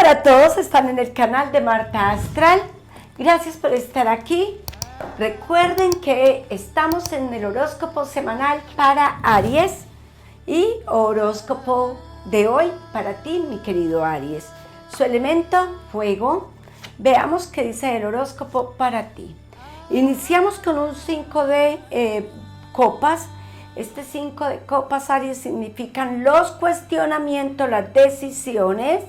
para todos, están en el canal de Marta Astral. Gracias por estar aquí. Recuerden que estamos en el horóscopo semanal para Aries y horóscopo de hoy para ti, mi querido Aries. Su elemento, fuego. Veamos qué dice el horóscopo para ti. Iniciamos con un 5 de copas. Este 5 de copas, Aries, significan los cuestionamientos, las decisiones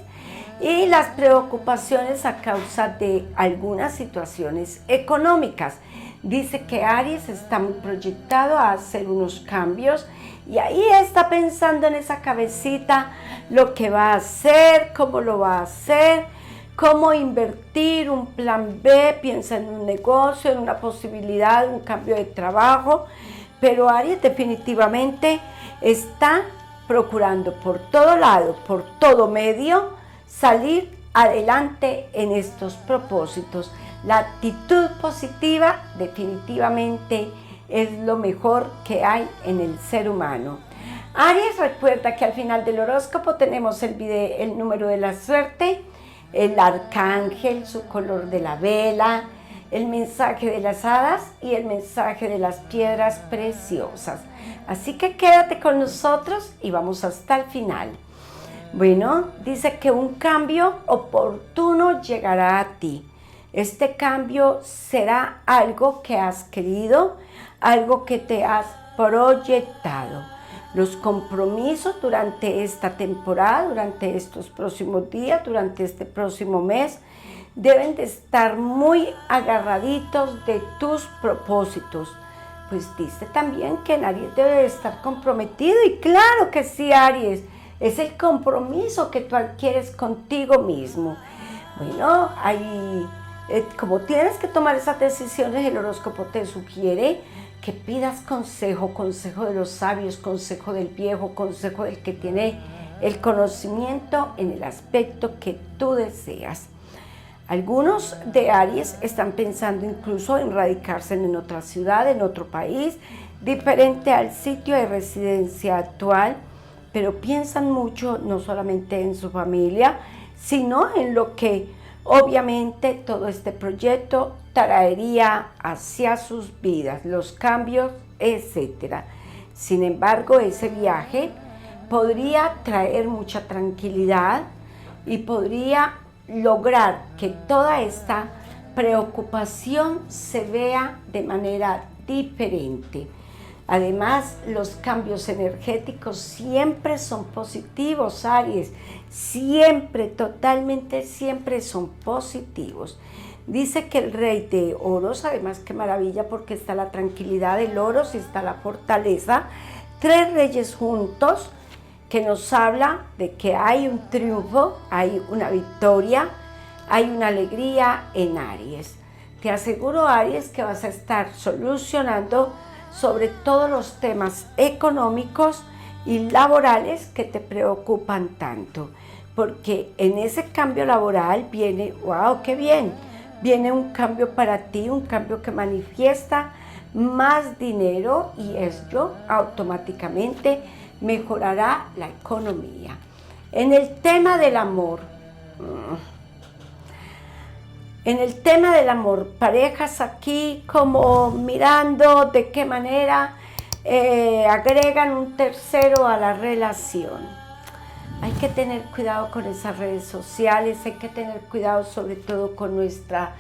y las preocupaciones a causa de algunas situaciones económicas. Dice que Aries está muy proyectado a hacer unos cambios y ahí está pensando en esa cabecita lo que va a hacer, cómo lo va a hacer, cómo invertir, un plan B, piensa en un negocio, en una posibilidad, un cambio de trabajo. Pero Aries definitivamente está procurando por todo lado, por todo medio, salir adelante en estos propósitos. La actitud positiva definitivamente es lo mejor que hay en el ser humano. Aries, recuerda que al final del horóscopo tenemos el número de la suerte, el arcángel, su color de la vela, el mensaje de las hadas y el mensaje de las piedras preciosas. Así que quédate con nosotros y vamos hasta el final. Bueno, dice que un cambio oportuno llegará a ti. Este cambio será algo que has querido, algo que te has proyectado. Los compromisos durante esta temporada, durante estos próximos días, durante este próximo mes, deben de estar muy agarraditos de tus propósitos. Pues dice también que Aries debe de estar comprometido, y claro que sí, Aries, es el compromiso que tú adquieres contigo mismo. Bueno, ahí, como tienes que tomar esas decisiones, el horóscopo te sugiere que pidas consejo de los sabios, consejo del viejo, consejo del que tiene el conocimiento en el aspecto que tú deseas. Algunos de Aries están pensando incluso en radicarse en otra ciudad, en otro país, diferente al sitio de residencia actual, pero piensan mucho no solamente en su familia, sino en lo que obviamente todo este proyecto traería hacia sus vidas, los cambios, etc. Sin embargo, ese viaje podría traer mucha tranquilidad y podría lograr que toda esta preocupación se vea de manera diferente. Además, los cambios energéticos siempre son positivos, Aries, siempre, totalmente siempre son positivos. Dice que el rey de oros, además qué maravilla, porque está la tranquilidad del oros y está la fortaleza, tres reyes juntos, que nos habla de que hay un triunfo, hay una victoria, hay una alegría en Aries. Te aseguro, Aries, que vas a estar solucionando sobre todos los temas económicos y laborales que te preocupan tanto, porque en ese cambio laboral viene, wow, qué bien, viene un cambio para ti, un cambio que manifiesta más dinero y esto automáticamente mejorará la economía. En el tema del amor, parejas aquí como mirando de qué manera agregan un tercero a la relación. Hay que tener cuidado con esas redes sociales, hay que tener cuidado sobre todo con nuestra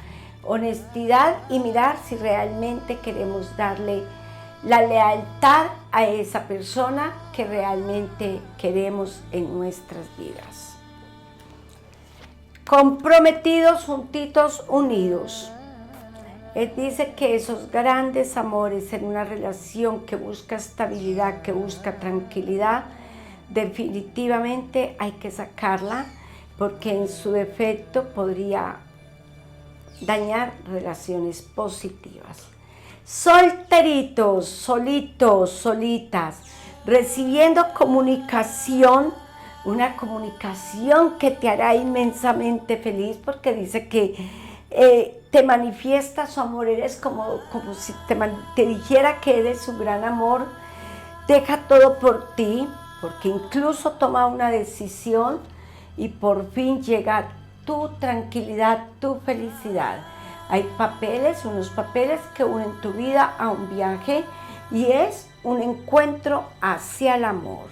honestidad y mirar si realmente queremos darle la lealtad a esa persona que realmente queremos en nuestras vidas. Comprometidos, juntitos, unidos. Él dice que esos grandes amores en una relación que busca estabilidad, que busca tranquilidad, definitivamente hay que sacarla, porque en su defecto podría dañar relaciones positivas. Solteritos, solitos, solitas, recibiendo comunicación, una comunicación que te hará inmensamente feliz, porque dice que te manifiesta su amor, eres como si te dijera que eres su gran amor, deja todo por ti, porque incluso toma una decisión y por fin llega tu tranquilidad, tu felicidad. Hay papeles, unos papeles que unen tu vida a un viaje y es un encuentro hacia el amor.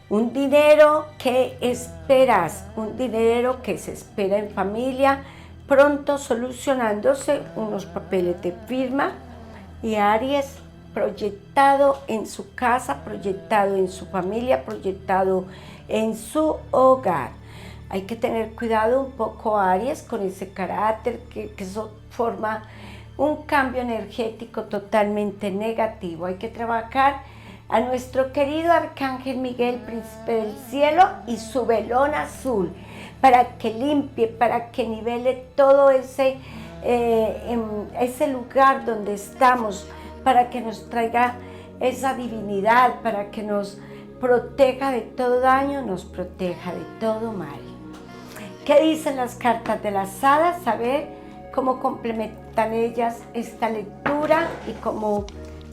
Un dinero que esperas, un dinero que se espera en familia, pronto solucionándose, unos papeles de firma. Y Aries, proyectado en su casa, proyectado en su familia, proyectado en su hogar. Hay que tener cuidado un poco, Aries, con ese carácter que eso forma un cambio energético totalmente negativo. Hay que trabajar a nuestro querido Arcángel Miguel, Príncipe del Cielo, y su velón azul, para que limpie, para que nivele todo ese lugar donde estamos, para que nos traiga esa divinidad, para que nos proteja de todo daño, nos proteja de todo mal. ¿Qué dicen las cartas de las hadas? A ver cómo complementan ellas esta lectura y cómo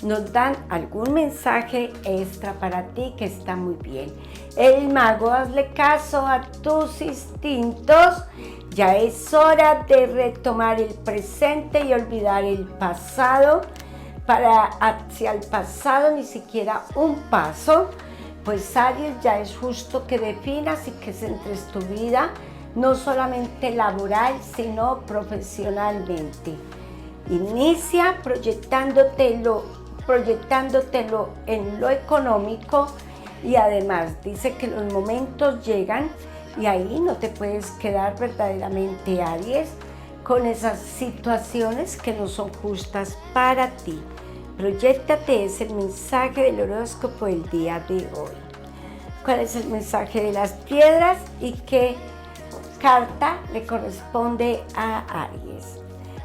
nos dan algún mensaje extra para ti, que está muy bien. El mago, hazle caso a tus instintos. Ya es hora de retomar el presente y olvidar el pasado. Para hacia el pasado ni siquiera un paso. Pues Aries, ya es justo que definas y que centres tu vida, no solamente laboral, sino profesionalmente. Inicia proyectándotelo en lo económico, y además dice que los momentos llegan y ahí no te puedes quedar verdaderamente, Aries, con esas situaciones que no son justas para ti. Proyéctate, es el mensaje del horóscopo del día de hoy. ¿Cuál es el mensaje de las piedras y qué carta le corresponde a Aries?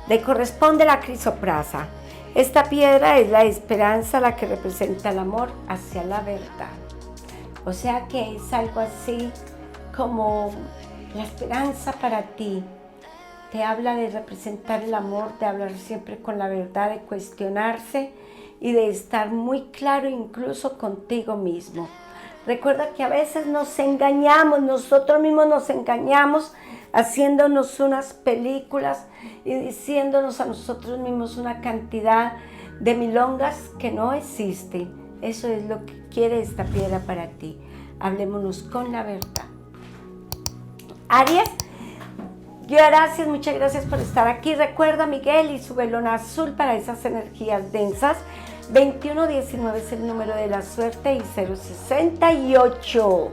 Le corresponde la crisoprasa. Esta piedra es la esperanza, la que representa el amor hacia la verdad. O sea que es algo así como la esperanza para ti. Te habla de representar el amor, de hablar siempre con la verdad, de cuestionarse y de estar muy claro incluso contigo mismo. Recuerda que a veces nos engañamos, nosotros mismos nos engañamos haciéndonos unas películas y diciéndonos a nosotros mismos una cantidad de milongas que no existen. Eso es lo que quiere esta piedra para ti. Hablémonos con la verdad. Aries, gracias, muchas gracias por estar aquí. Recuerda Miguel y su velón azul para esas energías densas. 2119 es el número de la suerte y 068.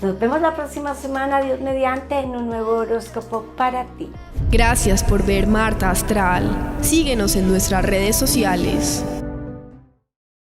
Nos vemos la próxima semana, Dios mediante, en un nuevo horóscopo para ti. Gracias por ver Marta Astral. Síguenos en nuestras redes sociales.